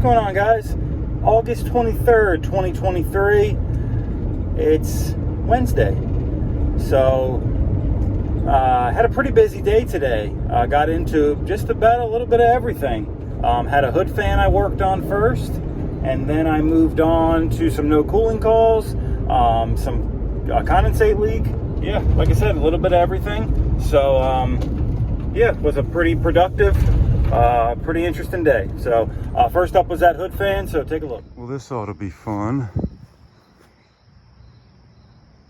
What's going on, guys? August 23rd, 2023. It's Wednesday. So, had a pretty busy day today. Got into just about a little bit of everything. Had a hood fan I worked on first, and then I moved on to some no cooling calls, some condensate leak. Yeah, like I said, a little bit of everything. So, yeah, it was a pretty productive, pretty interesting day. So first up was that hood fan, so take a look. Well, this ought to be fun.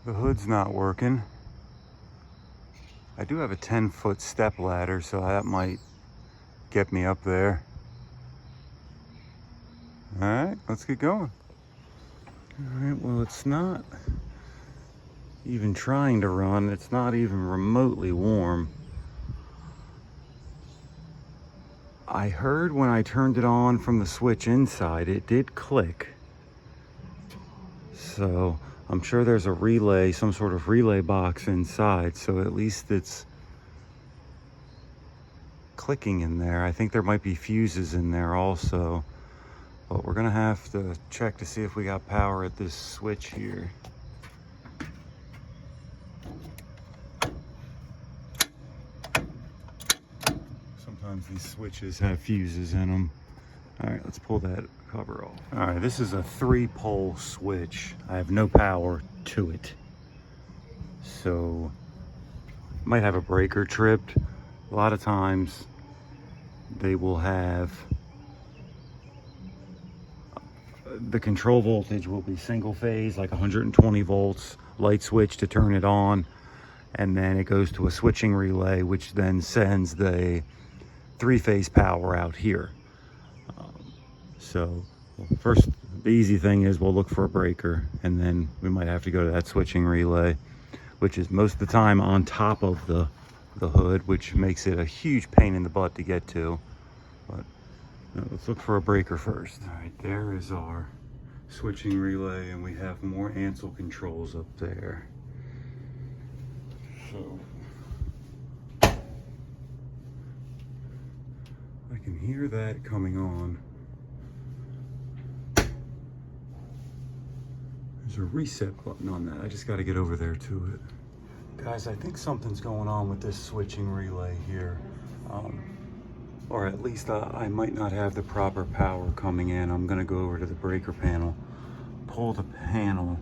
The hood's not working. I do have a 10-foot step ladder, so that might get me up there. All right, let's get going. All right, well, it's not even trying to run. It's not even remotely warm. I heard when I turned it on from the switch inside, it did click. So I'm sure there's a relay, some sort of relay box inside, so at least it's clicking in there. I think there might be fuses in there also, but we're gonna have to check to see if we got power at this switch here. Sometimes these switches have fuses in them. All right, let's pull that cover off. All right, this is a 3-pole switch. I have no power to it. So, might have a breaker tripped. A lot of times they will have, the control voltage will be single phase, like 120 volts, light switch to turn it on. And then it goes to a switching relay, which then sends the 3-phase power out here. So first, the easy thing is we'll look for a breaker, and then we might have to go to that switching relay, which is most of the time on top of the hood, which makes it a huge pain in the butt to get to. But let's look for a breaker first. All right, there is our switching relay, and we have more Ansel controls up there. So I can hear that coming on. There's a reset button on that. I just got to get over there to it. Guys, I think something's going on with this switching relay here. Or at least I might not have the proper power coming in. I'm going to go over to the breaker panel, pull the panel,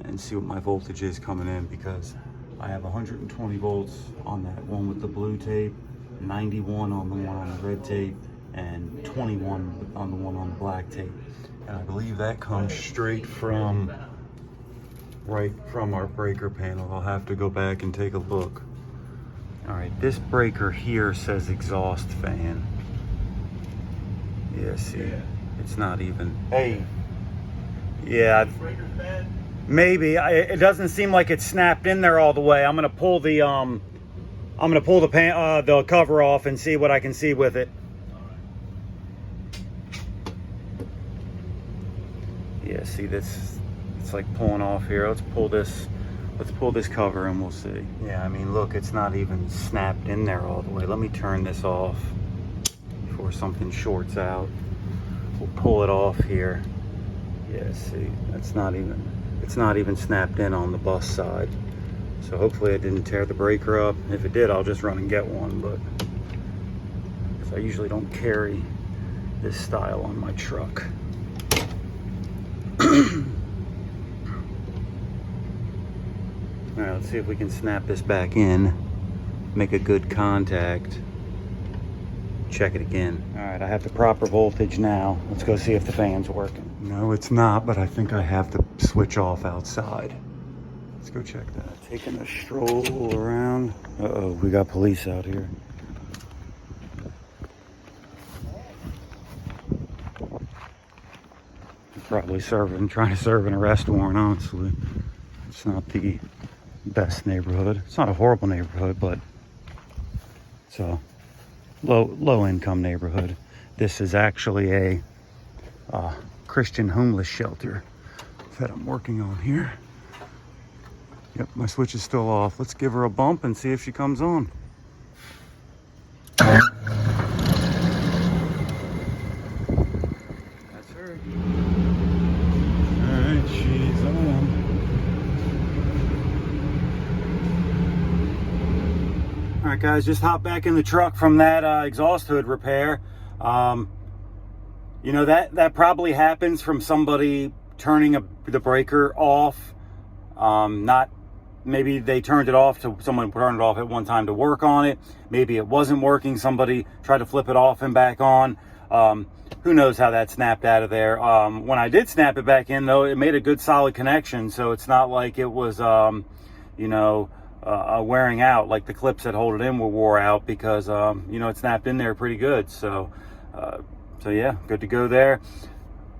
and see what my voltage is coming in, because I have 120 volts on that one with the blue tape, 91 on the one on the red tape, and 21 on the one on the black tape. And I believe that comes straight from, right from our breaker panel. I'll have to go back and take a look. All right, this breaker here says exhaust fan. Yeah, see, it's not even, hey, yeah, maybe. It doesn't seem like it's snapped in there all the way. I'm gonna pull the the cover off and see what I can see with it. Yeah, see, this, it's like pulling off here. Let's pull this cover and we'll see. Yeah, I mean, look, it's not even snapped in there all the way. Let me turn this off before something shorts out. We'll pull it off here. Yeah, see, it's not even snapped in on the bus side. So hopefully it didn't tear the breaker up. If it did, I'll just run and get one, but because I usually don't carry this style on my truck. All right, let's see if we can snap this back in, make a good contact, check it again. All right, I have the proper voltage now. Let's go see if the fan's working. No, it's not, but I think I have the switch off outside. Let's go check that. Taking a stroll around. Uh-oh, we got police out here. Probably trying to serve an arrest warrant, honestly. It's not the best neighborhood. It's not a horrible neighborhood, but it's a low income neighborhood. This is actually a Christian homeless shelter that I'm working on here. Yep, my switch is still off. Let's give her a bump and see if she comes on. right, guys, just hopped back in the truck from that exhaust hood repair. You know, that probably happens from somebody turning the breaker off. Not maybe they turned it off to someone turned it off at one time to work on it. Maybe it wasn't working. Somebody tried to flip it off and back on. Who knows how that snapped out of there. When I did snap it back in, though, it made a good solid connection. So it's not like it was, you know, wearing out, like the clips that hold it in were wore out, because, you know, it snapped in there pretty good. So yeah, good to go there.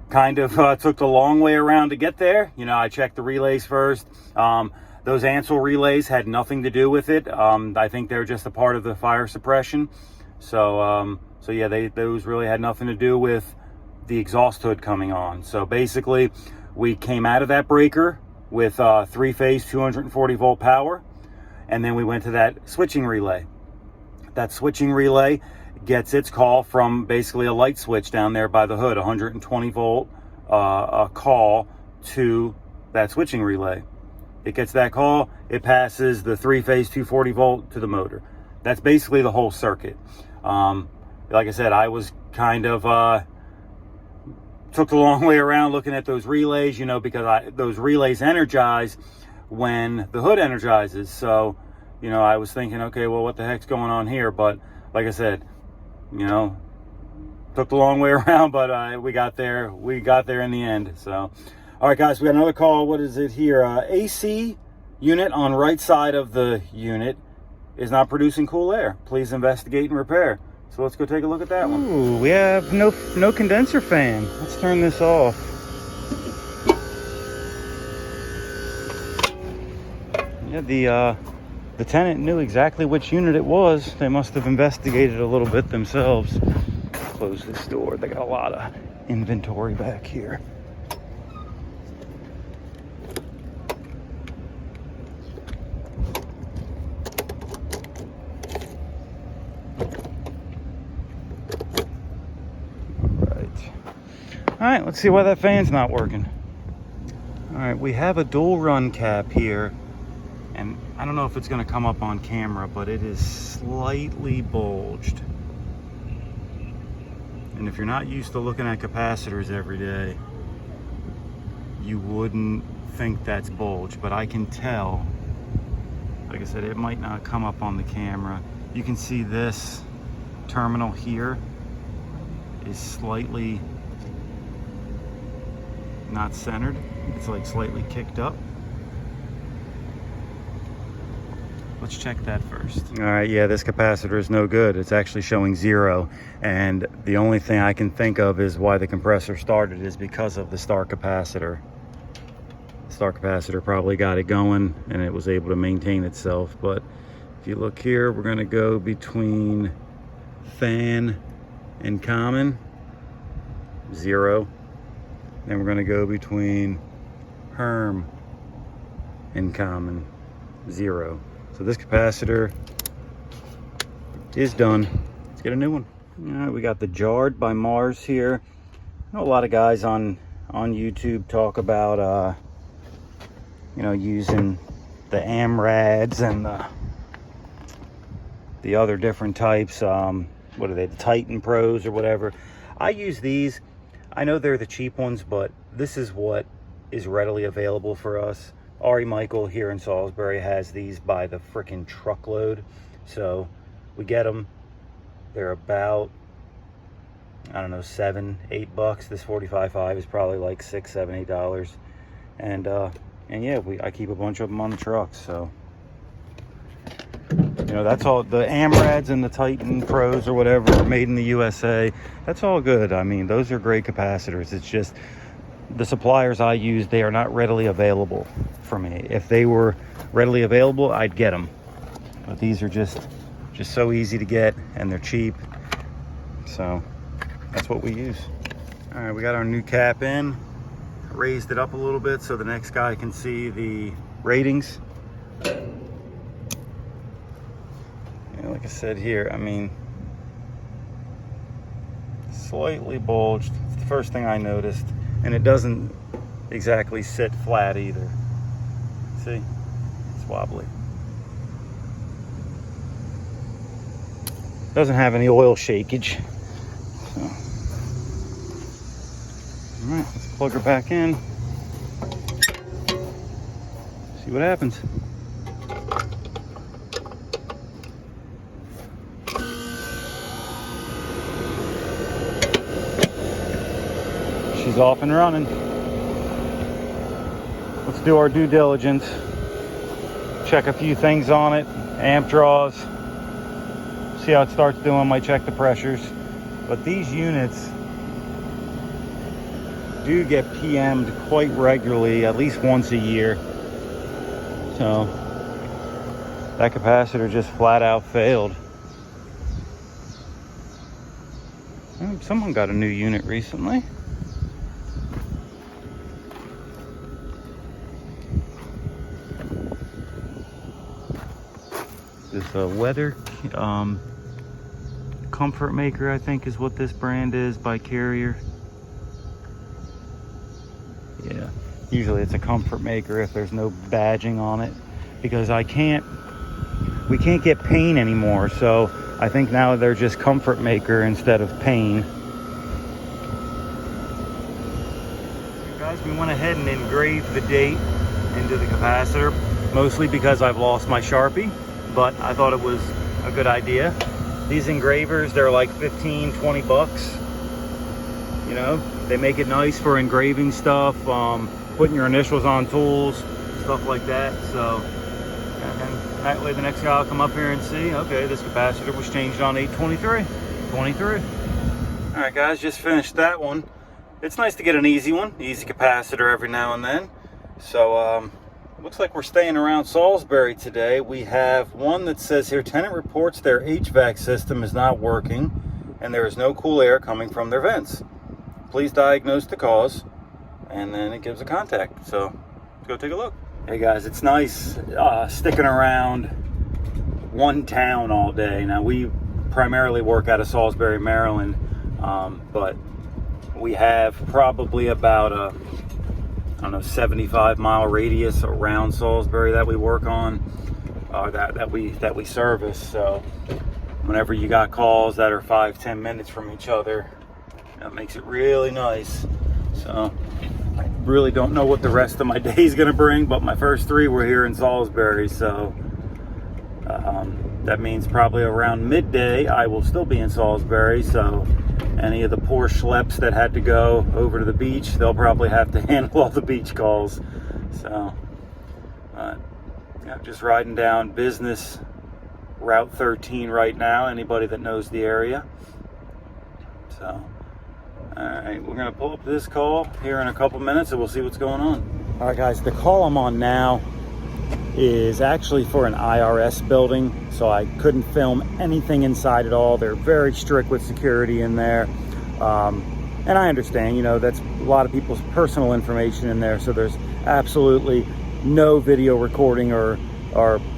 Kind of took the long way around to get there. You know, I checked the relays first. Those Ansel relays had nothing to do with it. I think they're just a part of the fire suppression. So yeah, those really had nothing to do with the exhaust hood coming on. So basically, we came out of that breaker with 3-phase 240 volt power, and then we went to that switching relay. That switching relay gets its call from basically a light switch down there by the hood, 120 volt a call to that switching relay. It gets that call, it passes the 3-phase 240 volt to the motor. That's basically the whole circuit. Like I said, I was kind of took the long way around looking at those relays, you know, because those relays energize when the hood energizes. So, you know, I was thinking, okay, well, what the heck's going on here? But like I said, you know, took the long way around, but we got there in the end. So, all right, guys, we got another call. What is it here? AC unit on right side of the unit is not producing cool air. Please investigate and repair. So let's go take a look at that one. Ooh, we have no condenser fan. Let's turn this off. Yeah, the tenant knew exactly which unit it was. They must have investigated a little bit themselves. Close this door. They got a lot of inventory back here. All right, let's see why that fan's not working. All right, we have a dual run cap here, and I don't know if it's gonna come up on camera, but it is slightly bulged. And if you're not used to looking at capacitors every day, you wouldn't think that's bulged, but I can tell. Like I said, it might not come up on the camera. You can see this terminal here is slightly not centered. It's like slightly kicked up. Let's check that first. All right, yeah, this capacitor is no good. It's actually showing 0, and the only thing I can think of is why the compressor started is because of the start capacitor. The start capacitor probably got it going and it was able to maintain itself. But if you look here, we're going to go between fan and common, 0. Then we're going to go between Herm and common, 0. So this capacitor is done. Let's get a new one. All right, we got the Jarred by Mars here. I know a lot of guys on YouTube talk about you know, using the AMRADs and the other different types. What are they? The Titan Pros or whatever. I use these. I know they're the cheap ones, but this is what is readily available for us. Ari Michael here in Salisbury has these by the freaking truckload. So we get them. They're about, I don't know, $7-8. This 45.5 is probably like $6-8. And yeah, I keep a bunch of them on the truck. So, you know, that's all. The AMRADs and the Titan Pros or whatever are made in the USA. That's all good. I mean, those are great capacitors. It's just the suppliers I use, they are not readily available for me. If they were readily available, I'd get them. But these are just so easy to get, and they're cheap. So that's what we use. All right, we got our new cap in. Raised it up a little bit so the next guy can see the ratings. Like I said here, I mean, slightly bulged. It's the first thing I noticed, and it doesn't exactly sit flat either. See, it's wobbly. doesn't have any oil shakage. So, all right, let's plug her back in. See what happens. She's off and running. Let's do our due diligence. Check a few things on it. Amp draws. See how it starts doing. Might check the pressures. But these units do get PM'd quite regularly, at least once a year. So that capacitor just flat out failed. Someone got a new unit recently. This weather comfort maker, I think is what this brand is, by Carrier. Yeah, usually it's a comfort maker if there's no badging on it, because we can't get pain anymore, so I think now they're just comfort maker instead of pain. Guys, we went ahead and engraved the date into the capacitor, mostly because I've lost my Sharpie, but I thought it was a good idea. These engravers, they're like 15, 20 bucks. You know, they make it nice for engraving stuff, putting your initials on tools, stuff like that. So, and that way the next guy will come up here and see, okay, this capacitor was changed on 8/23. All right, guys, just finished that one. It's nice to get an easy capacitor every now and then. So, looks like we're staying around Salisbury today. We have one that says here, tenant reports their HVAC system is not working and there is no cool air coming from their vents. Please diagnose the cause. And then it gives a contact. So let's go take a look. Hey guys, it's nice sticking around one town all day. Now we primarily work out of Salisbury, Maryland, but we have probably about a 75-mile radius around Salisbury that we work on, that we service. So whenever you got calls that are 5-10 minutes from each other, that makes it really nice. So I really don't know what the rest of my day is going to bring, but my first 3 were here in Salisbury. So that means probably around midday I will still be in Salisbury. So any of the poor schleps that had to go over to the beach, they'll probably have to handle all the beach calls. So yeah, just riding down business Route 13 right now, anybody that knows the area. So all right, we're gonna pull up this call here in a couple minutes and we'll see what's going on. All right guys, the call I'm on now is actually for an IRS building, so I couldn't film anything inside at all. They're very strict with security in there, and I understand, you know, that's a lot of people's personal information in there, so there's absolutely no video recording or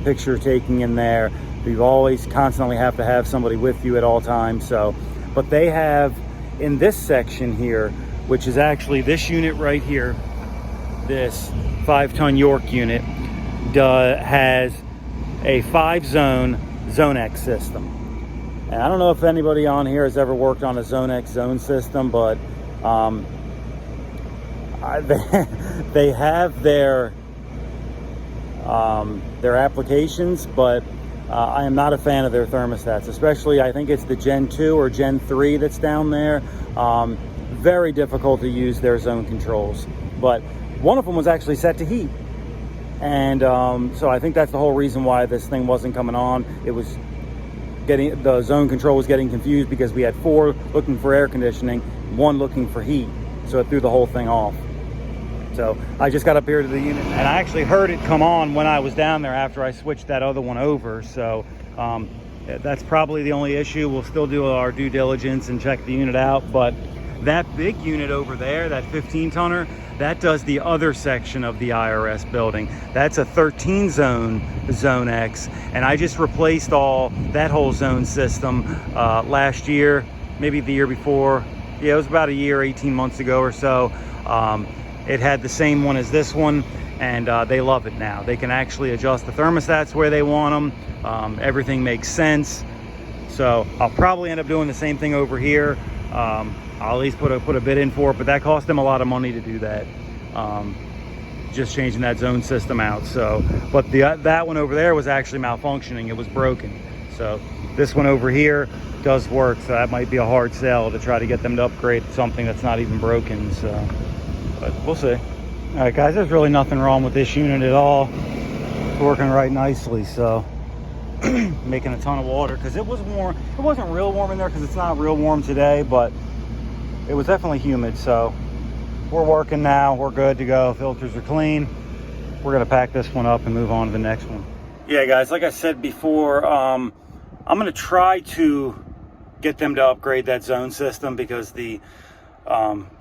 picture taking in there. You always constantly have to have somebody with you at all times. So, but they have in this section here, which is actually this unit right here, this 5-ton York unit, has a 5-zone Zone X system. And I don't know if anybody on here has ever worked on a Zone X zone system, but they have their applications, but I am not a fan of their thermostats, especially I think it's the Gen 2 or Gen 3 that's down there. Very difficult to use their zone controls, but one of them was actually set to heat. And so I think that's the whole reason why this thing wasn't coming on. It was the zone control was getting confused because we had 4 looking for air conditioning, 1 looking for heat. So it threw the whole thing off. So I just got up here to the unit and I actually heard it come on when I was down there after I switched that other one over. So that's probably the only issue. We'll still do our due diligence and check the unit out. But that big unit over there, that 15-tonner, that does the other section of the IRS building. That's a 13-zone Zone X, and I just replaced that whole zone system last year, maybe the year before. Yeah, it was about a year, 18 months ago or so. It had the same one as this one, and they love it now. They can actually adjust the thermostats where they want them. Everything makes sense. So I'll probably end up doing the same thing over here. I'll at least put a bid in for it, but that cost them a lot of money to do that. Just changing that zone system out. So, but that one over there was actually malfunctioning. It was broken. So this one over here does work. So that might be a hard sell to try to get them to upgrade something that's not even broken. So, but we'll see. All right, guys, there's really nothing wrong with this unit at all. It's working right nicely. So making a ton of water because it was warm. It wasn't real warm in there because it's not real warm today, but it was definitely humid. So we're working now. We're good to go. Filters are clean. We're gonna pack this one up and move on to the next one. Yeah, guys, like I said before, I'm gonna try to get them to upgrade that zone system because the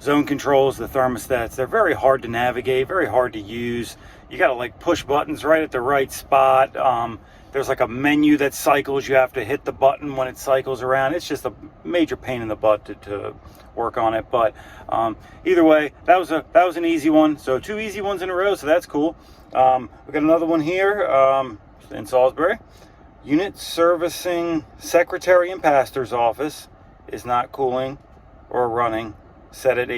zone controls, the thermostats, they're very hard to navigate, very hard to use. You gotta like push buttons right at the right spot. There's like a menu that cycles. You have to hit the button when it cycles around. It's just a major pain in the butt to work on it. But either way, that was an easy one. So 2 easy ones in a row. So that's cool. We got another one here in Salisbury. Unit servicing secretary and pastor's office is not cooling or running. Set at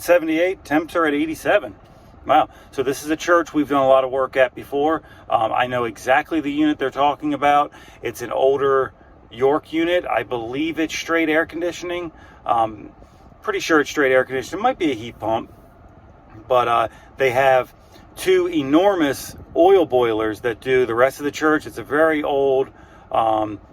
78. Temps are at 87. Wow. So this is a church we've done a lot of work at before. I know exactly the unit they're talking about. It's an older York unit. I believe it's straight air conditioning. Pretty sure it's straight air conditioning. It might be a heat pump. But they have 2 enormous oil boilers that do the rest of the church. It's a very old,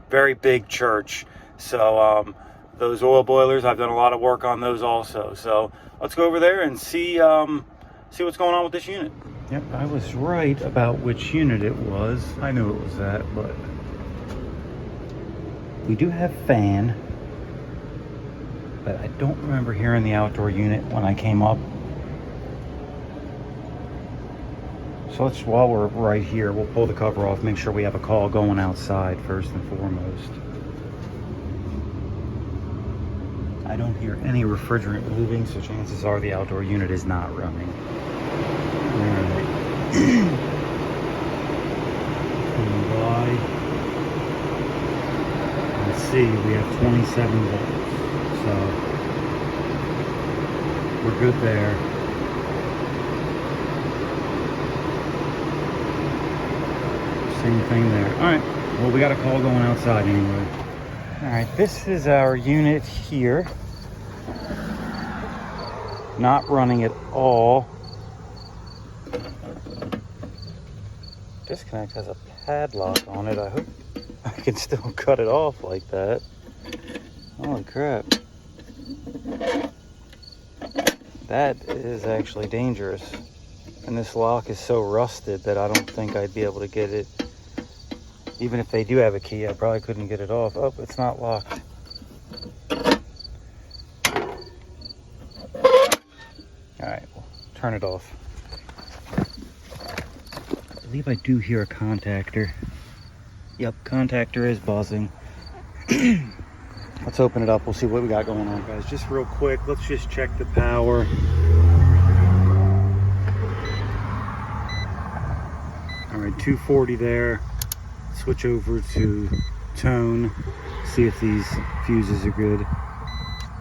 very big church. So those oil boilers, I've done a lot of work on those also. So let's go over there and see what's going on with this unit. Yep, I was right about which unit it was. I knew it was that, but we do have fan, but I don't remember hearing the outdoor unit when I came up. So while we're right here, we'll pull the cover off, make sure we have a call going outside first and foremost. I don't hear any refrigerant moving, so chances are the outdoor unit is not running. Alright. Let's see, we have 27 volts, so we're good there. Same thing there. Alright, well, we got a call going outside anyway. Alright, this is our unit here. Not running at all. Disconnect has a padlock on it. I hope I can still cut it off like that. Holy crap. That is actually dangerous. And this lock is so rusted that I don't think I'd be able to get it. Even if they do have a key, I probably couldn't get it off. Oh, it's not locked. Alright, we'll turn it off. I believe I do hear a contactor. Yep, contactor is buzzing. Let's open it up. We'll see what we got going on, guys. Just real quick, let's just check the power. Alright, 240 there. Switch over to tone. See if these fuses are good.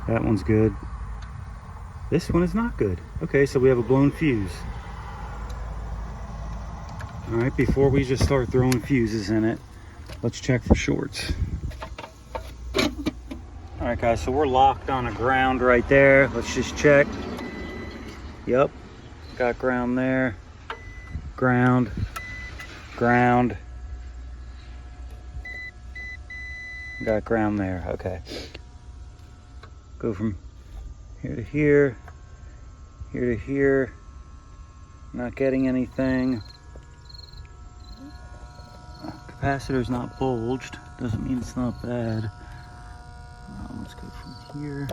That one's good. This one is not good. Okay, so we have a blown fuse. All right, before we just start throwing fuses in it, let's check for shorts. All right, guys, so we're locked on a ground right there. Let's just check. Yep, got ground there. Ground, ground. Got ground there, okay. Go from here to here, here to here. Not getting anything. Capacitor's not bulged. Doesn't mean it's not bad. Let's go from here.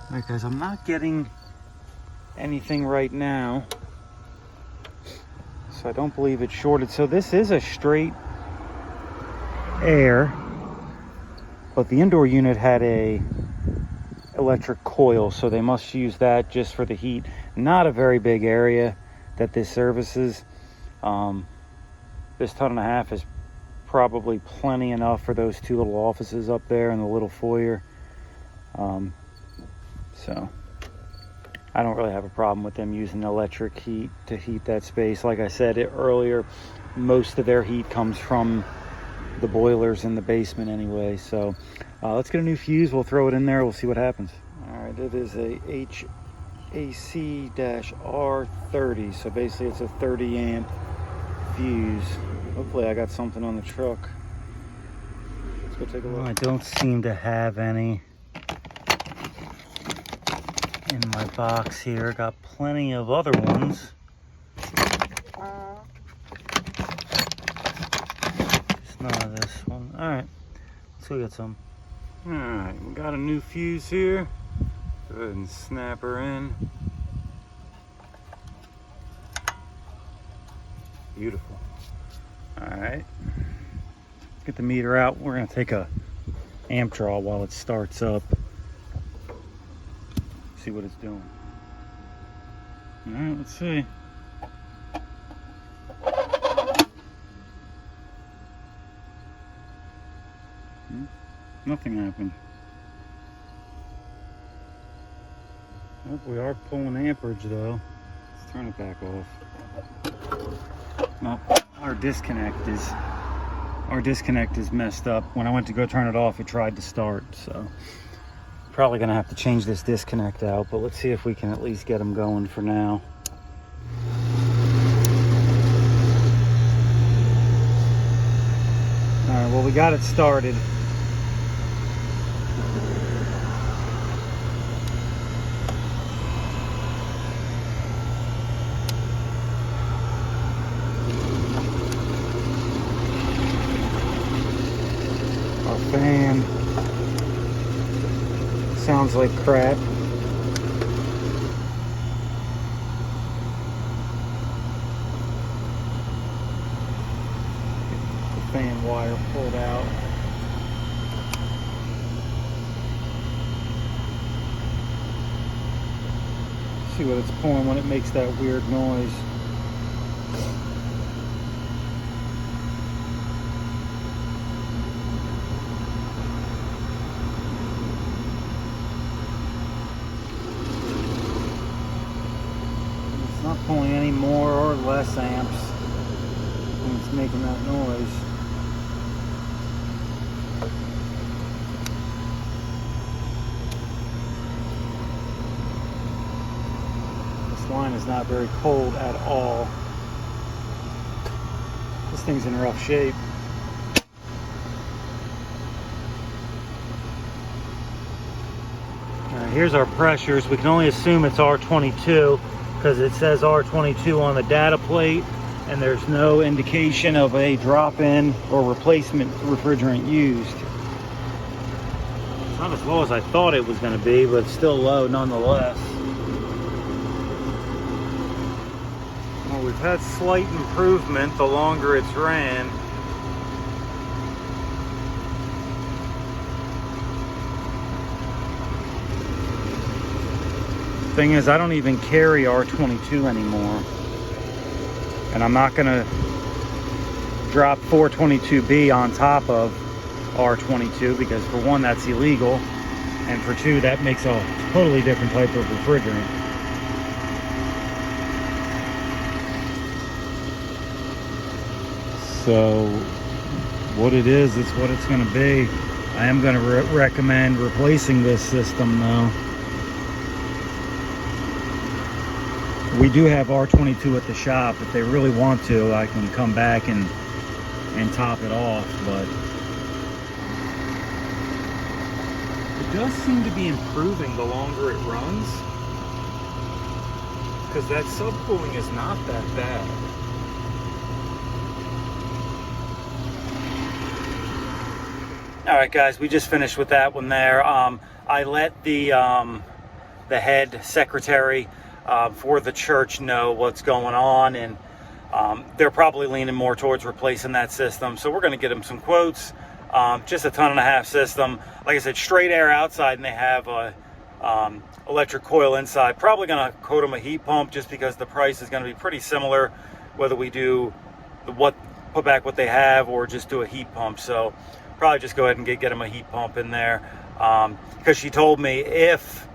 Alright, guys, I'm not getting anything right now. So I don't believe it's shorted. So this is a straight air, but the indoor unit had a electric coil, so they must use that just for the heat. Not a very big area that this services. This 1.5 tons is probably plenty enough for those 2 little offices up there and the little foyer. So I don't really have a problem with them using electric heat to heat that space. Like I said earlier, most of their heat comes from the boilers in the basement anyway. So let's get a new fuse. We'll throw it in there. We'll see what happens. All right, it is a HVAC-R30. So basically it's a 30 amp fuse. Hopefully I got something on the truck. Let's go take a look. I don't seem to have any in my box here. Got plenty of other ones. Just none of this one. All right, let's go get some. All right, we got a new fuse here. Go ahead and snap her in. Beautiful. All right, let's get the meter out. We're gonna take a amp draw while it starts up. See what it's doing. All right, let's see. Nothing happened. Oh, we are pulling amperage though. Let's turn it back off. No, our disconnect is messed up. When I went to go turn it off, it tried to start. So probably gonna have to change this disconnect out, but let's see if we can at least get them going for now. All right, well, we got it started. Our fan sounds like crap. The fan wire pulled out. See what it's pulling when it makes that weird noise. Not pulling any more or less amps when it's making that noise. This line is not very cold at all. This thing's in rough shape. All right, here's our pressures. We can only assume it's R22. Because it says R22 on the data plate and there's no indication of a drop-in or replacement refrigerant used. It's not as low as I thought it was going to be, but it's still low nonetheless. Well, we've had slight improvement the longer it's ran. Thing is, I don't even carry R22 anymore, and I'm not gonna drop 422B on top of R22 because for one, that's illegal, and for two, that makes a totally different type of refrigerant. So what it is, it's what it's gonna be. I am gonna recommend replacing this system though. We do have R22 at the shop. If they really want to, I can come back and top it off, but it does seem to be improving the longer it runs, because that subcooling is not that bad. All right, guys, we just finished with that one there. I let the head secretary for the church know what's going on, and they're probably leaning more towards replacing that system. So we're going to get them some quotes. Just a 1.5 ton system. Like I said, straight air outside, and they have a electric coil inside. Probably going to quote them a heat pump just because the price is going to be pretty similar whether we do put back what they have or just do a heat pump. So probably just go ahead and get them a heat pump in there, because she told me if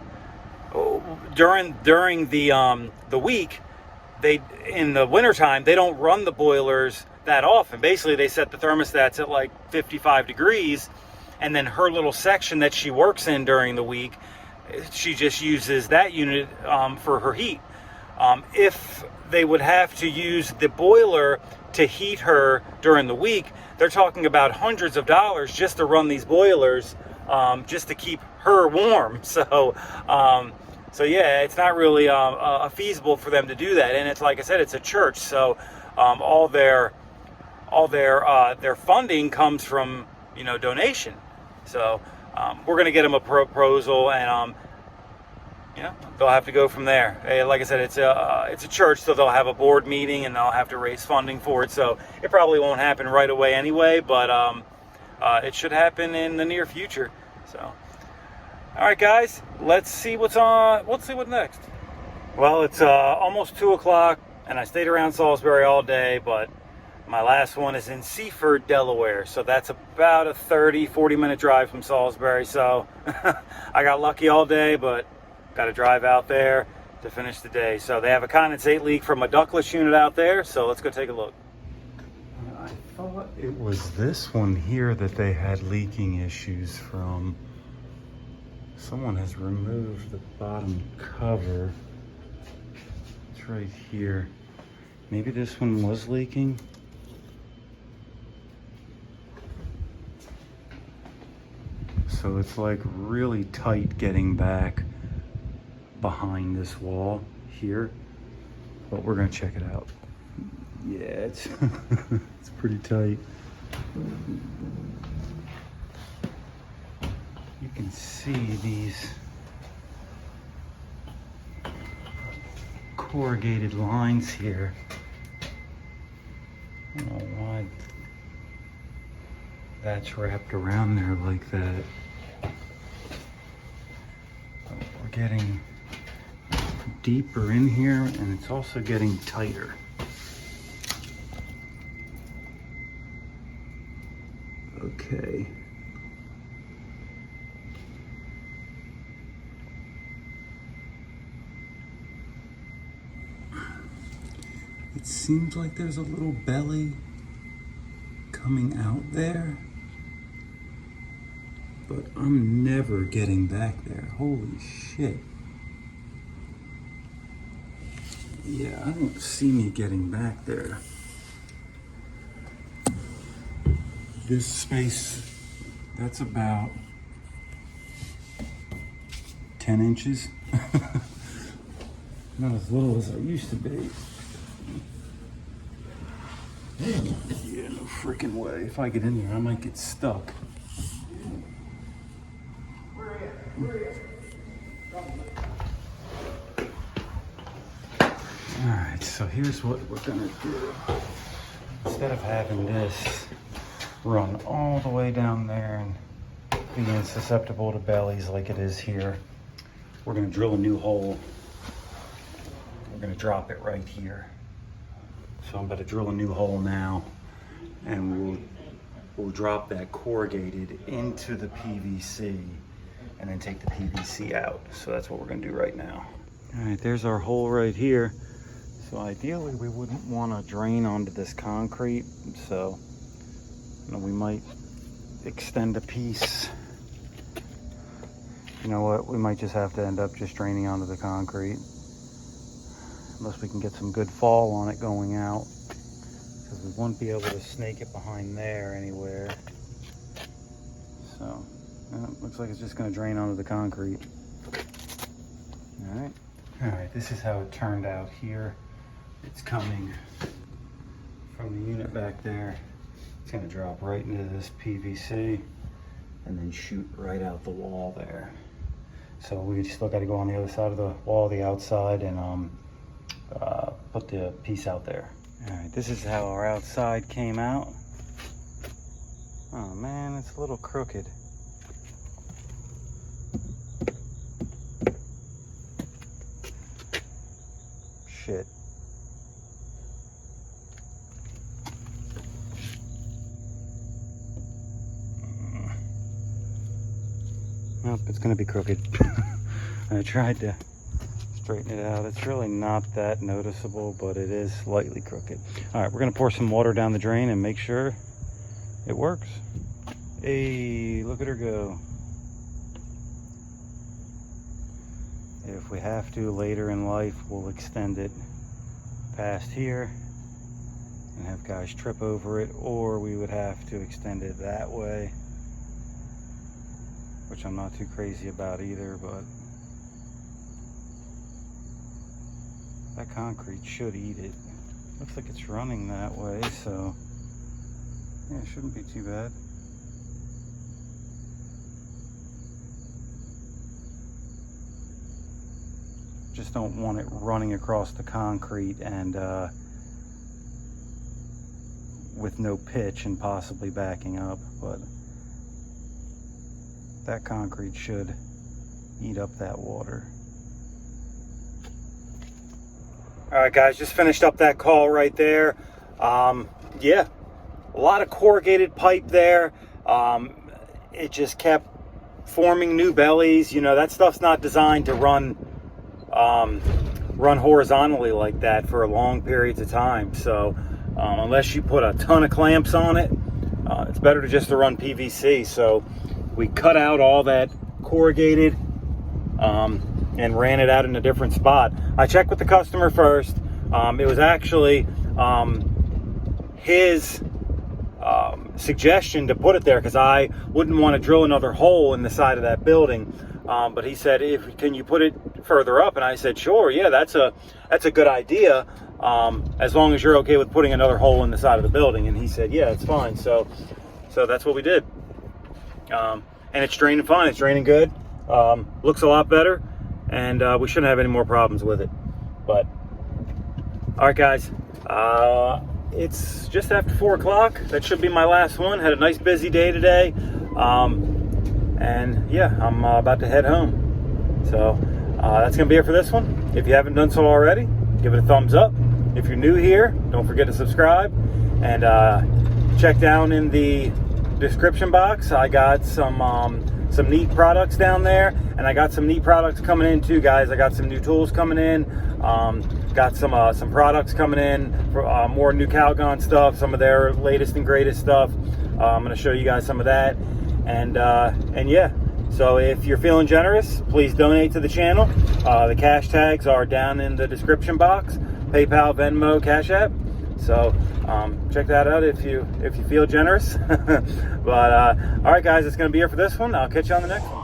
during the week, in the wintertime, they don't run the boilers that often. Basically, they set the thermostats at like 55 degrees, and then her little section that she works in during the week, she just uses that unit for her heat. If they would have to use the boiler to heat her during the week, they're talking about hundreds of dollars just to run these boilers, just to keep her warm. So yeah, it's not really feasible for them to do that. And it's, like I said, it's a church, so all their funding comes from, donation. So we're going to get them a proposal, and they'll have to go from there. Like I said, it's a church, so they'll have a board meeting and they'll have to raise funding for it. So it probably won't happen right away anyway, but it should happen in the near future. So, all right, guys, let's see what's on. Let's see what's next. Well, it's almost 2 o'clock, and I stayed around Salisbury all day, but my last one is in Seaford, Delaware. So that's about a 40 minute drive from Salisbury. So I got lucky all day, but got to drive out there to finish the day. So they have a condensate leak from a ductless unit out there. So let's go take a look. I thought it was this one here that they had leaking issues from. Someone has removed the bottom cover. It's right here. Maybe this one was leaking. So it's like really tight getting back behind this wall here, but we're gonna check it out. Yeah, it's it's pretty tight. You can see these corrugated lines here. I don't know why that's wrapped around there like that. We're getting deeper in here, and it's also getting tighter. Okay. It seems like there's a little belly coming out there, but I'm never getting back there. Holy shit. Yeah, I don't see me getting back there. This space, that's about 10 inches. Not as little as I used to be. Yeah, no freaking way. If I get in there, I might get stuck. Alright, so here's what we're gonna do. Instead of having this run all the way down there and being susceptible to bellies like it is here, we're gonna drill a new hole. We're gonna drop it right here. So I'm about to drill a new hole now, and we'll drop that corrugated into the PVC and then take the PVC out. So that's what we're gonna do right now. All right, there's our hole right here. So ideally we wouldn't want to drain onto this concrete, so we might extend a piece. You know what, we might just have to end up just draining onto the concrete, unless we can get some good fall on it going out, because we won't be able to snake it behind there anywhere. So looks like it's just going to drain onto the concrete. All right, this is how it turned out here. It's coming from the unit back there. It's going to drop right into this PVC and then shoot right out the wall there. So we still got to go on the other side of the wall, the outside, and put the piece out there. All right, this is how our outside came out. Oh man, it's a little crooked. Shit. Nope, it's going to be crooked. I tried to straighten it out. It's really not that noticeable, but it is slightly crooked. All right, we're going to pour some water down the drain and make sure it works. Hey, look at her go. If we have to later in life, we'll extend it past here and have guys trip over it, or we would have to extend it that way, which I'm not too crazy about either, but that concrete should eat it. Looks like it's running that way, so yeah, it shouldn't be too bad. Just don't want it running across the concrete and with no pitch and possibly backing up, but that concrete should eat up that water. All right, guys, just finished up that call right there. Yeah, a lot of corrugated pipe there. It just kept forming new bellies. You know, that stuff's not designed to run horizontally like that for long periods of time. So unless you put a ton of clamps on it, it's better to just run PVC. So we cut out all that corrugated and ran it out in a different spot. I checked with the customer first. It was actually his suggestion to put it there because I wouldn't want to drill another hole in the side of that building. But he said, can you put it further up? And I said, sure, yeah, that's a good idea, as long as you're okay with putting another hole in the side of the building. And he said, yeah, it's fine. So that's what we did. And it's draining fine. It's draining good. Looks a lot better, and we shouldn't have any more problems with it. But all right, guys, it's just after 4 o'clock. That should be my last one. Had a nice busy day today. And yeah, I'm about to head home. So that's gonna be it for this one. If you haven't done so already, give it a thumbs up. If you're new here, don't forget to subscribe, and check down in the description box. I got some neat products down there, and I got some neat products coming in too, guys. I got some new tools coming in. Got some products coming in for more new Calgon stuff, some of their latest and greatest stuff. I'm going to show you guys some of that, and yeah. So if you're feeling generous, please donate to the channel. The cash tags are down in the description box: PayPal, Venmo, CashApp. So check that out if you feel generous. But all right, guys, it's going to be it for this one. I'll catch you on the next one.